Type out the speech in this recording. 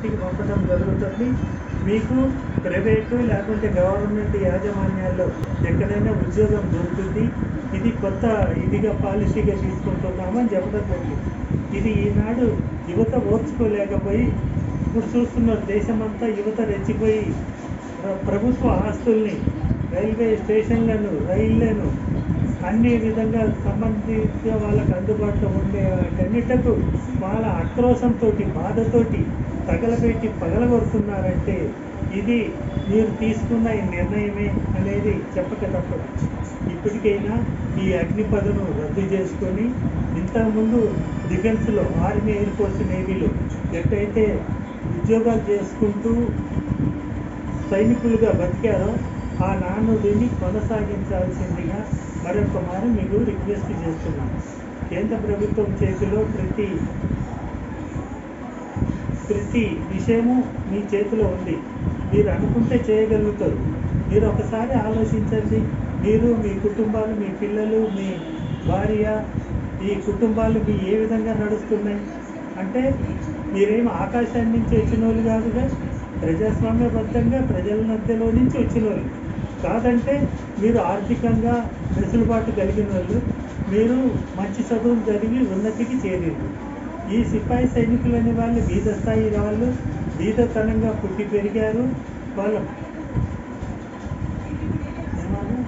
ఇంటికి పంపడం జరుగుతుంది. మీకు ప్రైవేటు లేకుంటే గవర్నమెంట్ యాజమాన్యాల్లో ఎక్కడైనా ఉద్యోగం దొరుకుతుంది. ఇది కొత్త ఇదిగా పాలసీగా తీసుకుంటున్నామని చెప్పడం జరిగింది. ఇది ఈనాడు యువత ఓర్చుకోలేకపోయి ఇప్పుడు చూస్తున్నారు. దేశమంతా యువత రెచ్చిపోయి ప్రభుత్వ ఆస్తుల్ని, రైల్వే స్టేషన్లను, రైళ్లను అన్ని విధంగా సంబంధించిన వాళ్ళకు అందుబాటులో ఉండే వాటన్నిటకు వాళ్ళ ఆక్రోశంతో, బాధతోటి తగలబెట్టి పగలగొడుతున్నారంటే ఇది మీరు తీసుకున్న ఈ నిర్ణయమే అనేది చెప్పక తప్పదు. ఇప్పటికైనా ఈ అగ్నిపథను రద్దు చేసుకొని ఇంతకుముందు డిఫెన్స్లో ఆర్మీ, ఎయిర్ ఫోర్స్, నేవీలో ఎట్టయితే ఉద్యోగాలు చేసుకుంటూ సైనికులుగా బతికారో ఆ నానుడిని కొనసాగించాల్సిందిగా మరొక మారు మీకు రిక్వెస్ట్ చేస్తున్నాను. కేంద్ర ప్రభుత్వం చేతిలో ప్రతి విషయము మీ చేతిలో ఉంది. మీరు అనుకుంటే చేయగలుగుతారు. మీరు ఒకసారి ఆలోచించండి. మీరు, మీ కుటుంబాలు, మీ పిల్లలు, మీ భార్య, ఈ కుటుంబాలు మీ ఏ విధంగా నడుస్తున్నాయి అంటే మీరేం ఆకాశాన్ని నుంచి వచ్చిన వాళ్ళు కాదుగా. ప్రజాస్వామ్యబద్ధంగా ప్రజల మధ్యలో నుంచి వచ్చిన వాళ్ళు కాదంటే మీరు ఆర్థికంగా వెసులుబాటు కలిగిన వాళ్ళు, మీరు మంచి చదువులు చదివి ఉన్నతికి చేరేది. ఈ సిపాయి సైనికులు అనే వాళ్ళు బీద స్థాయి వాళ్ళు, బీదతనంగా పుట్టి పెరిగారు. వాళ్ళు ఏమన్నా